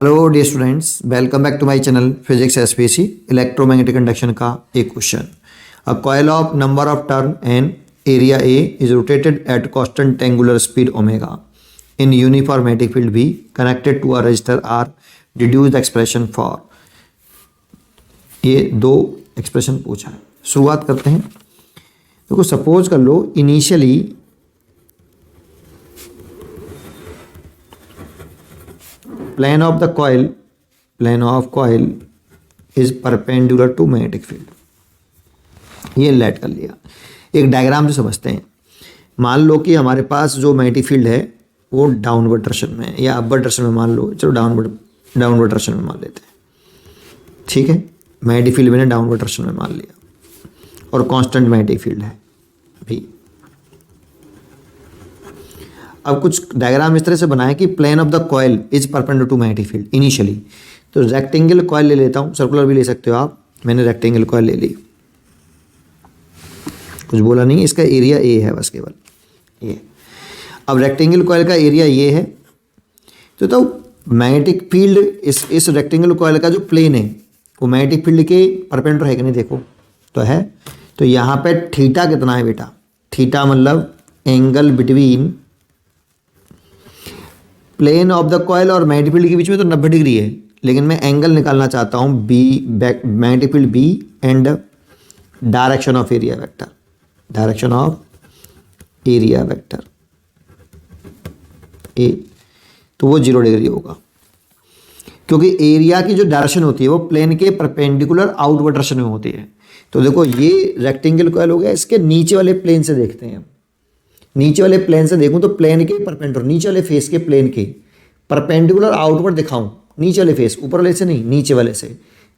Hello dear students, welcome back to my channel physics SPC. Electromagnetic induction का एक question. A coil of number of turn and area A is rotated at constant angular speed omega in uniform magnetic field B connected to a resistor R. Deduce the expression for. ये दो expression पूछा है। शुरुआत करते हैं। देखो suppose कर लो initially plane of coil is perpendicular to magnetic field। ये लेट कर लिया। एक डायग्राम से समझते हैं। मान लो कि हमारे पास जो मैग्नेटिक फील्ड है वो डाउनवर्ड डायरेक्शन में है या अपवर्ड डायरेक्शन में। मान लो, चलो डाउनवर्ड डायरेक्शन में मान लेते हैं, ठीक है। मैग्नेटिक फील्ड मैंने डाउनवर्ड डायरेक्शन में मान लिया और कांस्टेंट मैग्नेटिक फील्ड है भी। अब कुछ डायग्राम इस तरह से बनाए कि plane of the coil is perpendicular to magnetic field initially. तो रेक्टेंगल कॉइल ले लेता हूं, सर्कुलर भी ले सकते हो आप। मैंने रेक्टेंगल कॉइल ले ली, कुछ बोला नहीं। इसका एरिया ए है बस, केवल ये। अब रेक्टेंगल कॉइल का एरिया ये है। तो मैग्नेटिक फील्ड इस रेक्टेंगल कॉइल का जो प्लेन है वो मैग्नेटिक फील्ड के परपेंडिकुलर है कि नहीं, देखो तो है। तो यहाँ पे थीटा कितना है बेटा? थीटा मतलब angle between plane of the coil और मैग्नेटिक फील्ड के बीच में तो 90 डिग्री है, लेकिन मैं एंगल निकालना चाहता हूँ B, magnetic field B and direction of area vector. Direction of area vector A, तो वो 0 डिग्री होगा, क्योंकि एरिया की जो डायरेक्शन होती है वो प्लेन के परपेंडिकुलर आउटवर्ड डायरेक्शन में होती है। तो देखो ये रेक्टेंगल कॉइल हो गया। इसके नीचे वाले प्लेन से देखते हैं। नीचे वाले प्लेन से देखूं तो प्लेन के परपेंडिकुलर, नीचे वाले फेस के प्लेन के परपेंडिकुलर आउटवर्ड दिखाऊं, नीचे वाले फेस, ऊपर वाले से नहीं, नीचे वाले से,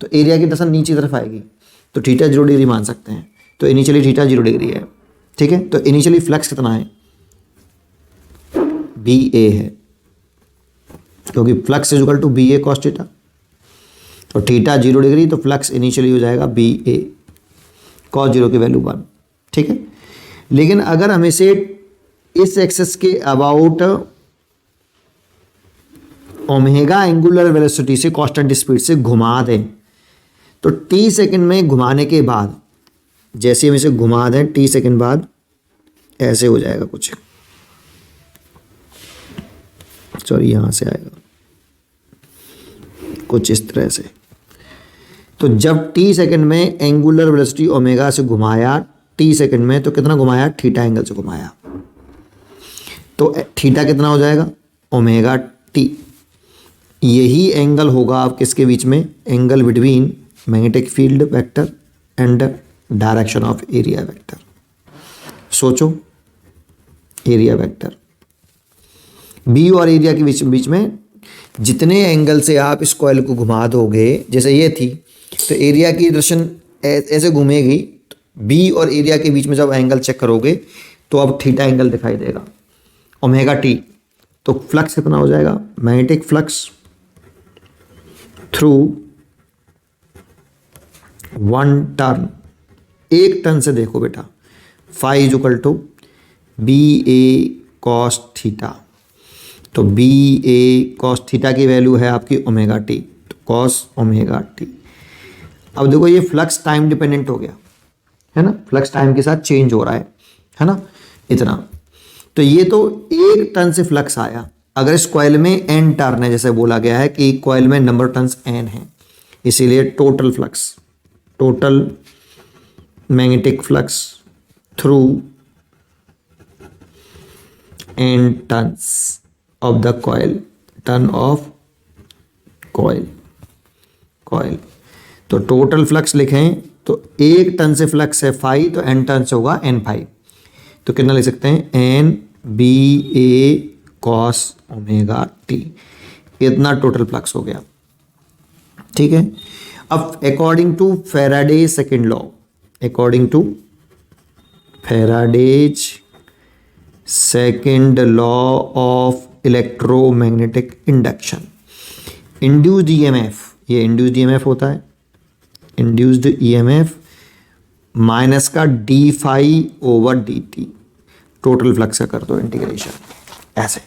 तो एरिया की डायरेक्शन नीचे तरफ आएगी। तो थीटा 0 डिग्री मान सकते हैं। तो इनिशियली थीटा 0 डिग्री है, ठीक है। तो इनिशियली फ्लक्स कितना है? बी ए है, क्योंकि flux is equal to B A cos theta. तो थीटा 0 डिग्री, तो फ्लक्स इनिशियली हो जाएगा बी ए कॉस 0 की वैल्यू 1, ठीक है। लेकिन अगर हम इसे इस एक्सेस के अबाउट ओमेगा एंगुलर वेलोसिटी से कांस्टेंट स्पीड से घुमा दें, तो टी सेकंड में घुमाने के बाद, जैसे हम इसे घुमा दें टी सेकंड बाद, ऐसे हो जाएगा कुछ। सॉरी, यहां से आएगा कुछ इस तरह से। तो जब टी सेकंड में एंगुलर वेलोसिटी ओमेगा से घुमाया, टी सेकंड में, तो कितना घुमाया? थीटा एंगल से घुमाया। तो थीटा कितना हो जाएगा? Omega T. यही एंगल होगा आप किसके बीच में? Angle between magnetic field vector and direction of area vector. सोचो, एरिया वेक्टर बी और एरिया के बीच में जितने एंगल से आप इस कॉइल को घुमा दोगे, जैसे ये थी, तो एरिया की डायरेक्शन ऐसे घूमेगी। बी और एरिया के बीच में जब एंगल चेक करोगे तो अब थीटा एंगल दिखाई देगा, ओमेगा टी। तो फ्लक्स कितना हो जाएगा? मैग्नेटिक फ्लक्स थ्रू 1 टर्न, एक टर्न से देखो बेटा, phi is equal to B A cos theta. तो बी ए कॉस थीटा की वैल्यू है आपकी ओमेगा टी, तो कॉस ओमेगा टी। अब देखो ये फ्लक्स टाइम डिपेंडेंट हो गया है ना, फ्लक्स टाइम के साथ चेंज हो रहा है ना, इतना। तो ये तो एक टर्न से फ्लक्स आया। अगर इस कॉइल में एन टर्न है, जैसे बोला गया है कि कॉइल में नंबर टर्न्स एन है, इसीलिए total flux, total magnetic flux through an turns of the coil, turn off coil. तो टोटल फ्लक्स लिखें तो एक टर्न से फ्लक्स है फाई, तो एन टर्न से होगा एन फाई। तो कितना लिख सकते हैं? N B A cos omega T. इतना टोटल फ्लक्स हो गया, ठीक है। अब according to Faraday second law, according to Faraday's second law of electromagnetic induction, induced EMF, ये इंड्यूस्ड ईएमएफ होता है, इंड्यूस्ड ईएमएफ माइनस का D phi over D T, total flux का कर दो इंटीग्रेशन ऐसे।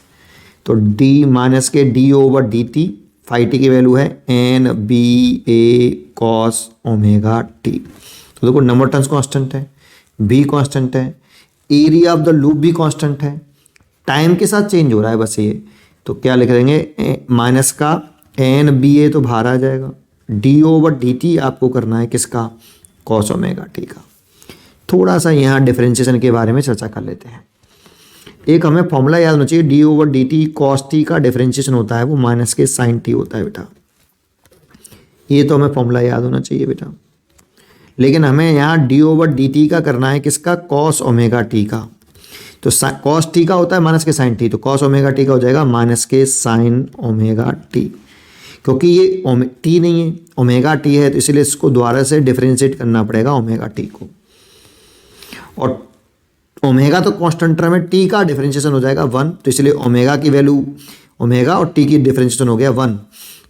तो डी माइनस के D over D T phi T की वैल्यू है N B A cos omega T. तो देखो नंबर टर्म्स कांस्टेंट है, बी कांस्टेंट है, एरिया ऑफ द लूप भी कांस्टेंट है, टाइम के साथ चेंज हो रहा है बस ये। तो क्या लिख देंगे, माइनस का एन बी ए तो बाहर आ जाएगा, डी ओवर डी टी आपको करना है किसका, कॉस ओमेगा टी का। थोड़ा सा यहाँ डिफरेंशिएशन के बारे में चर्चा कर लेते हैं। एक हमें फॉर्मूला याद होना चाहिए, D over D T cos T का डिफरेंशिएशन होता है वो माइनस के साइन टी होता है बेटा, ये तो हमें फॉर्मूला याद होना चाहिए बेटा। लेकिन हमें यहाँ डी ओवर डी टी का करना है किसका, कॉस ओमेगा टी का। तो कॉस टी का होता है माइनस के साइन टी, तो कॉस ओमेगा टी का हो जाएगा माइनस के साइन ओमेगा टी। क्योंकि ये टी नहीं है, ओमेगा टी है, तो इसलिए इसको दोबारा से डिफरेंशिएट करना पड़ेगा ओमेगा टी को। और ओमेगा तो कांस्टेंट टर्म है, टी का डिफरेंशिएशन हो जाएगा 1, तो इसलिए ओमेगा की वैल्यू, ओमेगा और टी की डिफरेंशिएशन हो गया 1,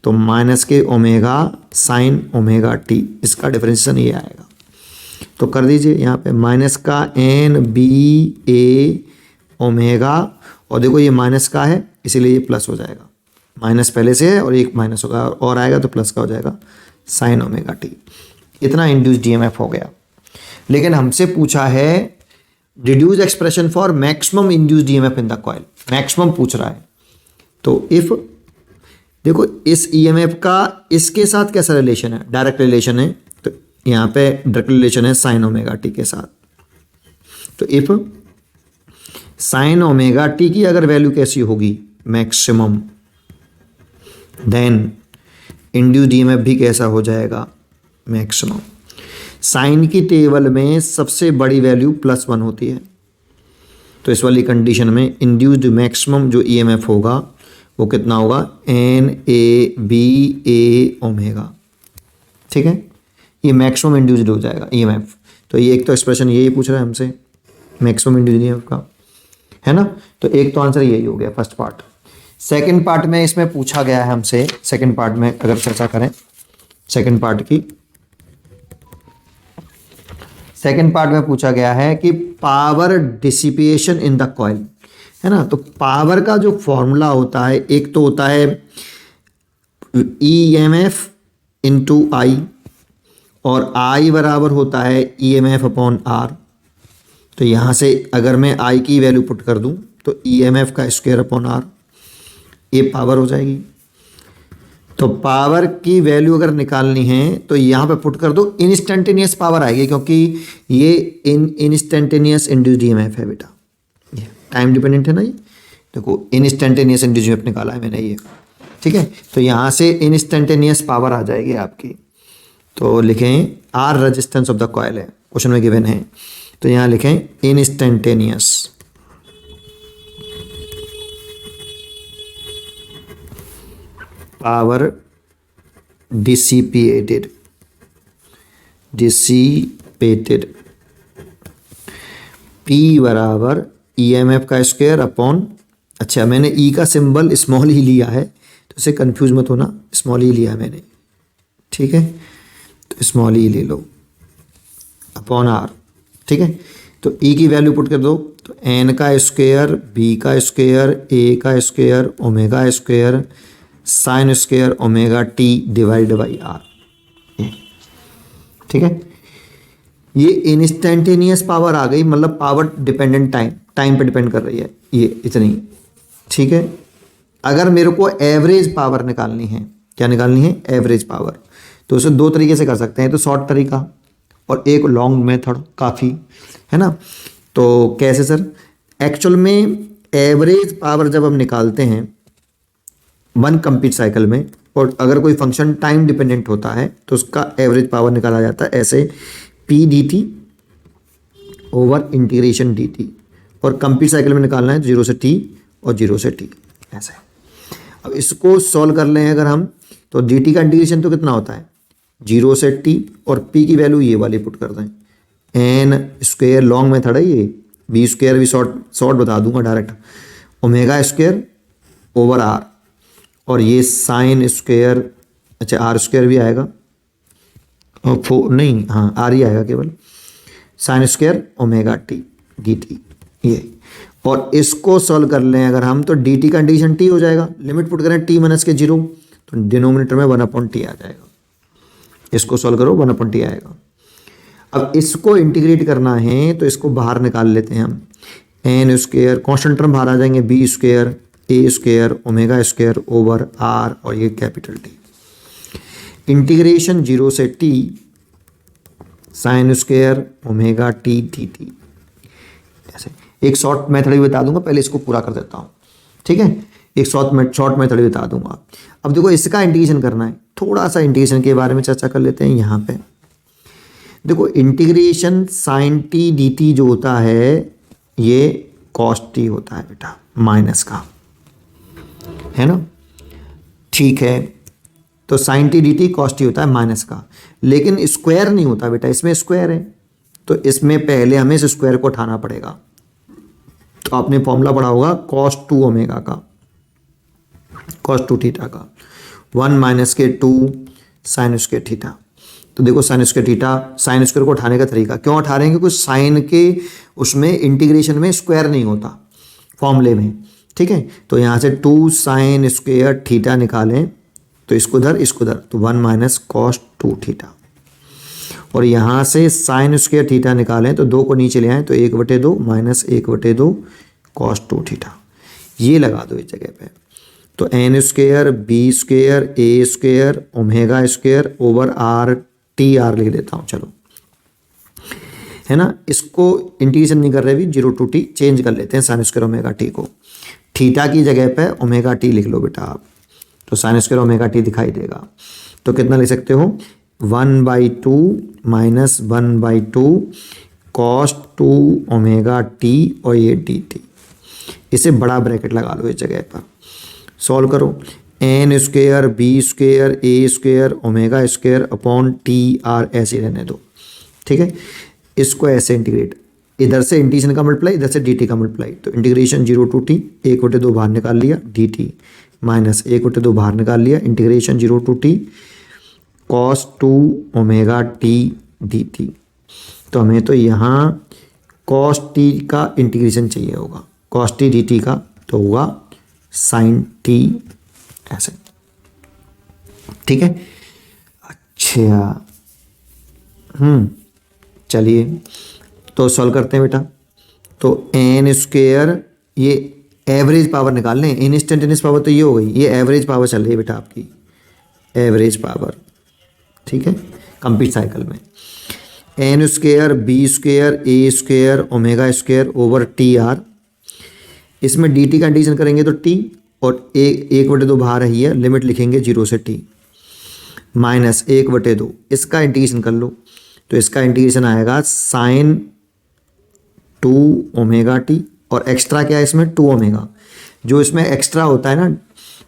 तो माइनस के ओमेगा साइन ओमेगा टी, इसका डिफरेंशिएशन ये आएगा। तो कर दीजिए यहाँ पे माइनस का एन बी ए ओमेगा, और देखो ये माइनस का है इसीलिए ये प्लस हो जाएगा, माइनस पहले से है और एक माइनस होगा और आएगा तो प्लस का हो जाएगा साइन ओमेगा टी। इतना इंड्यूस डीएमएफ हो गया। लेकिन हमसे पूछा है deduce expression for maximum induce DMF in the coil, maximum पूछ रहा है। तो इफ देखो इस ईएमएफ का इसके साथ कैसा रिलेशन है, डायरेक्ट रिलेशन है, तो यहाँ पे डायरेक्ट रिलेशन है साइन ओमेगा टी के साथ। तो इफ साइन ओमेगा टी की अगर वैल्यू कैसी होगी, मैक्सिमम, देन इंड्यूस डीएमएफ भी कैसा हो जाएगा, मैक्सिमम। साइन की टेबल में सबसे बड़ी वैल्यू +1 होती है, तो इस वाली कंडीशन में इंड्यूस्ड मैक्सिमम जो ईएमएफ होगा वो कितना होगा, N A B A omega. ठीक है, ये मैक्सिमम इंड्यूस्ड हो जाएगा ईएमएफ। तो ये एक तो एक्सप्रेशन यही पूछ रहा है हमसे मैक्सिमम इंड्यूस्ड ईएमएफ का, है ना। तो एक तो आंसर यही हो गया फर्स्ट पार्ट। सेकंड पार्ट में इसमें पूछा गया है हमसे, सेकंड पार्ट में अगर चर्चा करें सेकंड पार्ट की, सेकंड पार्ट में पूछा गया है कि power dissipation in the coil, है ना। तो पावर का जो फॉर्मूला होता है, एक तो होता है ईएमएफ इंटू आई, और आई बराबर होता है ईएमएफ अपॉन आर। तो यहाँ से अगर मैं आई की वैल्यू पुट कर दूँ तो ईएमएफ का स्क्वायर अपॉन आर, ये पावर हो जाएगी। तो पावर की वैल्यू अगर निकालनी है तो यहाँ पे पुट कर दो, इंस्टेंटेनियस पावर आएगी, क्योंकि ये इंस्टेंटेनियस इंड्यूस्ड ईएमएफ है बेटा, ये टाइम डिपेंडेंट है ना। ये देखो इंस्टेंटेनियस इंड्यूस्ड ईएमएफ निकाला है मैंने ये, ठीक है। तो यहाँ से इंस्टेंटेनियस पावर आ जाएगी आपकी। तो लिखें R resistance of the coil है, क्वेश्चन में गिवन है, तो यहाँ लिखें इंस्टेंटेनियस पावर डिसिपेटेड P बराबर ईएमएफ का स्क्वायर अपॉन, अच्छा मैंने ई का सिंबल स्मॉल ही लिया है तो इसे कंफ्यूज मत होना, स्मॉल ही लिया है मैंने, ठीक है। तो स्मॉल ई ले लो अपॉन आर, ठीक है। तो ई की वैल्यू पुट कर दो, तो एन का स्क्वायर, बी का स्क्वायर, ए का square, omega square, sine square omega T divide by R, ठीक है। ये इंस्टेंटेनियस पावर आ गई, मतलब पावर डिपेंडेंट टाइम पे डिपेंड कर रही है, ये इतनी, ठीक है। अगर मेरे को एवरेज पावर निकालनी है, क्या निकालनी है, एवरेज पावर, तो उसे दो तरीके से कर सकते हैं, तो शॉर्ट तरीका और एक लॉन्ग मेथड काफ़ी, है ना। तो कैसे सर, एक्चुअल में एवरेज पावर जब हम निकालते हैं वन कंप्लीट साइकिल में, और अगर कोई फंक्शन टाइम डिपेंडेंट होता है तो उसका एवरेज पावर निकाला जाता है ऐसे, P D T over integration D T, और कंप्लीट साइकिल में निकालना है 0 से t और 0 से t, ऐसे। अब इसको सॉल्व कर लें अगर हम, तो डी टी का इंटीग्रेशन तो कितना होता है 0 से t, और p की वैल्यू ये वाली पुट कर दें, एन स्क्वायर, लॉन्ग मेथड है ये, बी स्क्वायर भी शॉर्ट बता दूंगा direct, omega square over R, और ये साइन स्क्वायर, अच्छा आर स्क्वायर भी आएगा, और नहीं हाँ आर ही आएगा केवल, sine square omega T D T, ये। और इसको सॉल्व कर लें अगर हम, तो डी टी का कंडीशन टी हो जाएगा, लिमिट पुट करें t - के 0, तो डिनोमिनेटर में 1/t आ जाएगा। इसको सॉल्व करो 1/t आएगा। अब इसको इंटीग्रेट करना है तो इसको बाहर निकाल लेते हैं हम। एन स्क्वायर कॉन्स्टेंट टर्म बाहर आ जाएंगे, बी स्क्वायर ए square omega square over R और ये कैपिटल टी। इंटीग्रेशन 0 से t sine square omega T D T. ऐसे एक शॉर्ट मेथड भी बता दूंगा, पहले इसको पूरा कर देता हूँ, ठीक है। एक शॉर्ट मेथड भी बता दूंगा। अब देखो इसका इंटीग्रेशन करना है, थोड़ा सा इंटीग्रेशन के बारे में चर्चा कर लेते हैं। यहाँ पे देखो integration sine T D T जो होता है ये कॉस टी होता है बेटा, माइनस का, है ना, ठीक है। तो sine T D T cos T होता है माइनस का, लेकिन स्क्वायर नहीं होता बेटा, इसमें स्क्वायर है तो इसमें पहले हमें इस स्क्वायर को उठाना पड़ेगा। तो आपने फॉर्मूला पढ़ा होगा कॉस 2 ओमेगा का, कॉस 2 थीटा का, 1 माइनस के 2 साइन स्क्वायर थीटा। तो देखो sine square theta, sine square को उठाने का तरीका क्यों उठा रहे हैं, क्योंकि साइन के उसमें इंटीग्रेशन में स्क्वायर नहीं होता फॉर्मूले में, ठीक है। तो यहाँ से 2 साइन स्क्वायर थीटा निकालें तो इसको इधर इसको इधर, तो 1 माइनस कॉस 2 थीटा। और यहाँ से साइन स्क्वायर थीटा निकालें तो 2 को नीचे ले आएँ तो 1/2 माइनस 1/2 कॉस 2 थीटा। ये लगा दो इस जगह पे। तो एन स्क्वायर बी स्क्वायर ए square omega square over r t r लिख देता हूँ, चलो, है ना। इसको इंटीग्रेशन नहीं कर रहे भी, 0 to t चेंज कर लेते हैं साइन स्क्वायर ओमेगा टी को। थीटा की जगह पे ओमेगा टी लिख लो बेटा आप, तो साइन स्क्वायर ओमेगा टी दिखाई देगा। तो कितना लिख सकते हो, 1/2 माइनस 1/2 कॉस 2 ओमेगा टी और ये डी टी। इसे बड़ा ब्रैकेट लगा लो इस जगह पर, सॉल्व करो। एन स्क्वायर बी स्क्वायर ए square omega square upon t r ऐसे रहने दो, ठीक है। इसको ऐसे इंटीग्रेट, इधर से इंटीग्रेशन का मल्टीप्लाई, इधर से डी टी का मल्टीप्लाई। तो इंटीग्रेशन 0 to t 1/2 बाहर निकाल लिया डी टी माइनस 1/2 बाहर निकाल लिया, integration 0 to t cos 2 omega T D T. तो हमें तो यहाँ कॉस टी का इंटीग्रेशन चाहिए होगा, कॉस टी डी टी का, तो होगा साइन टी ऐसे, ठीक है। अच्छा चलिए तो सॉल्व करते हैं बेटा। तो एन स्क्वायर, ये एवरेज पावर निकाल लें, इंस्टेंटेनियस पावर तो ये हो गई, ये एवरेज पावर चल रही है बेटा आपकी, एवरेज पावर, ठीक है, कंप्लीट साइकिल में। एन स्क्वायर बी स्क्वायर ए square omega square over t r, इसमें डी टी का इंटीग्रेशन करेंगे तो टी और 1/2 बाहर ही है, लिमिट लिखेंगे 0 से t माइनस 1/2, इसका इंटीग्रेशन कर लो। तो इसका इंटीग्रेशन आएगा साइन 2 ओमेगा टी, और एक्स्ट्रा क्या है इसमें 2 ओमेगा। जो इसमें एक्स्ट्रा होता है ना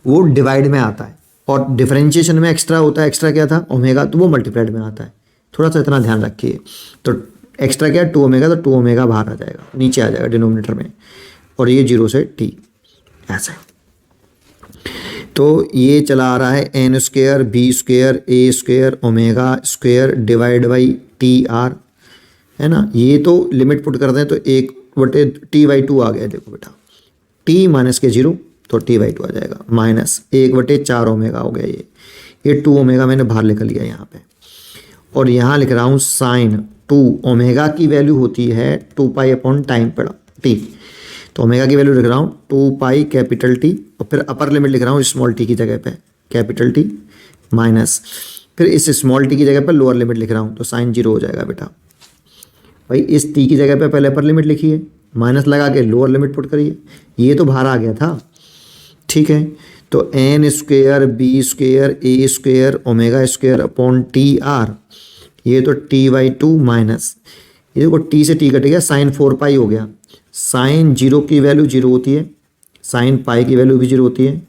वो डिवाइड में आता है, और डिफरेंशिएशन में एक्स्ट्रा होता है, एक्स्ट्रा क्या था ओमेगा, तो वो मल्टीप्लाइड में आता है। थोड़ा सा इतना ध्यान रखिए। तो एक्स्ट्रा क्या है 2 ओमेगा, तो 2 ओमेगा बाहर आ जाएगा, नीचे आ जाएगा डिनोमिनेटर में, और ये 0 से t ऐसे। तो ये चला आ रहा है N square B square A square omega square divide by T R, है ना। ये तो लिमिट पुट कर दें तो 1/t/2 आ गया, देखो बेटा, t माइनस के 0 तो t/2 आ जाएगा, माइनस 1/4 ओमेगा हो गया। ये 2 ओमेगा मैंने बाहर निकल लिया यहाँ पे, और यहाँ लिख रहा हूँ साइन 2 ओमेगा की वैल्यू होती है 2 पाई अपॉन टाइम पर टी, तो ओमेगा की वैल्यू लिख रहा हूँ 2 पाई कैपिटल टी, और फिर अपर लिमिट लिख रहा हूँ स्मॉल टी की जगह पे कैपिटल टी, माइनस फिर इस स्मॉल टी की जगह पर लोअर लिमिट लिख रहा हूँ, तो साइन 0 हो जाएगा बेटा। भाई इस टी की जगह पे पहले अपर लिमिट लिखिए, माइनस लगा के लोअर लिमिट पुट करिए, ये तो बाहर आ गया था, ठीक है। तो एन स्क्वायर बी स्क्वायर ए square omega square upon t r, ये तो t/2 माइनस, ये देखो t से t कट गया, साइन 4 पाई हो गया। साइन 0 की वैल्यू 0 होती है, साइन पाई की वैल्यू भी 0 होती है,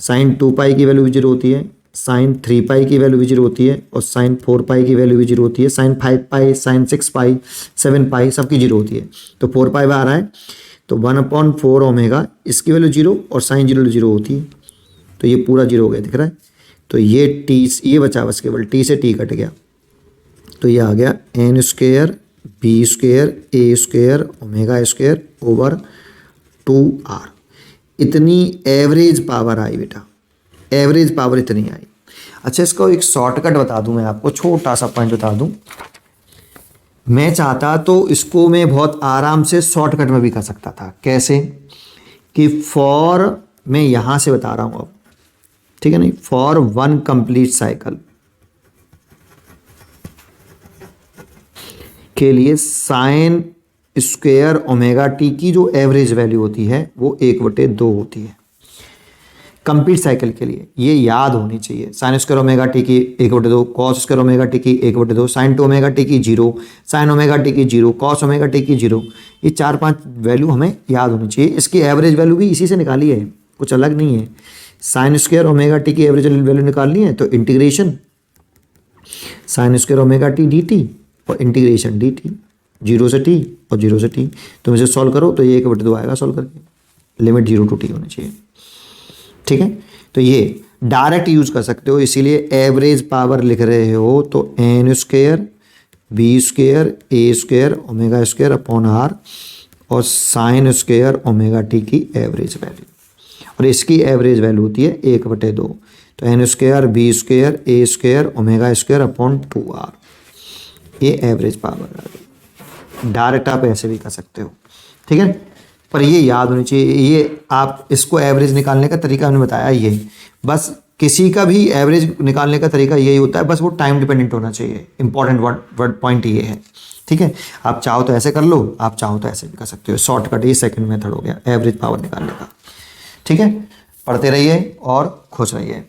साइन 2 पाई की वैल्यू भी 0 होती है, साइन 3 पाई की वैल्यू भी 0 होती है, और साइन 4 पाई की वैल्यू भी 0 होती है, साइन 5 पाई साइन 6 पाई 7 पाई सबकी 0 होती है। तो 4 पाई आ रहा है, तो 1/4 ओमेगा, इसकी वैल्यू 0 और साइन 0 होती है, तो ये पूरा 0 हो गया, दिख रहा है। तो ये टी, ये बचा बस केवल टी से टी कट गया, तो ये आ गया एन स्क्वायर बी स्क्वायर ए square omega square over 2r। इतनी एवरेज पावर आई बेटा, एवरेज पावर इतनी आई। अच्छा, इसका एक शॉर्टकट बता दूं मैं आपको, छोटा सा पॉइंट बता दूं। मैं चाहता तो इसको मैं बहुत आराम से शॉर्टकट में भी कर सकता था। कैसे कि फॉर, मैं यहां से बता रहा हूं अब, ठीक है नहीं, फॉर वन कंप्लीट साइकिल के लिए साइन स्क्वायर ओमेगा टी की जो एवरेज वैल्यू होती है वो 1/2 होती है कंप्लीट साइकिल के लिए। ये याद होनी चाहिए। साइन स्क्वायर ओमेगा टी की 1/2, कॉस स्क्वायर ओमेगा टी की 1/2, साइन 2 ओमेगा टी की 0, साइन ओमेगा टी की 0, कॉस ओमेगा टी की 0। ये 4-5 वैल्यू हमें याद होनी चाहिए। इसकी एवरेज वैल्यू भी इसी से निकाली है, कुछ अलग नहीं है। साइन स्क्वायर ओमेगा टी की एवरेज वैल्यू निकालनी है तो integration sign square omega T D T और इंटीग्रेशन डी टी, 0 से टी और 0 से टी। तुम इसे सॉल्व करो तो ये 1/2 आएगा सॉल्व करके, लिमिट 0 to t होनी चाहिए। ठीक है, तो ये डायरेक्ट यूज कर सकते हो, इसीलिए एवरेज पावर लिख रहे हो तो एन स्क्वायर बी स्क्वायर ए square omega square upon r और साइन स्क्वायर ओमेगा टी की एवरेज वैल्यू, और इसकी एवरेज वैल्यू होती है 1/2। तो एन स्क्वायर बी स्क्वायर ए square omega square upon 2r, ये एवरेज पावर है। डायरेक्ट आप ऐसे भी कर सकते हो, ठीक है, पर ये याद होनी चाहिए। ये आप इसको एवरेज निकालने का तरीका हमने बताया, ये बस किसी का भी एवरेज निकालने का तरीका यही होता है, बस वो टाइम डिपेंडेंट होना चाहिए। इंपॉर्टेंट वर्ड पॉइंट ये है, ठीक है। आप चाहो तो ऐसे कर लो, आप चाहो तो ऐसे भी कर सकते हो। शॉर्टकट ये सेकंड मेथड हो गया एवरेज पावर निकालने का, ठीक है। पढ़ते रहिए और खुश रहिए।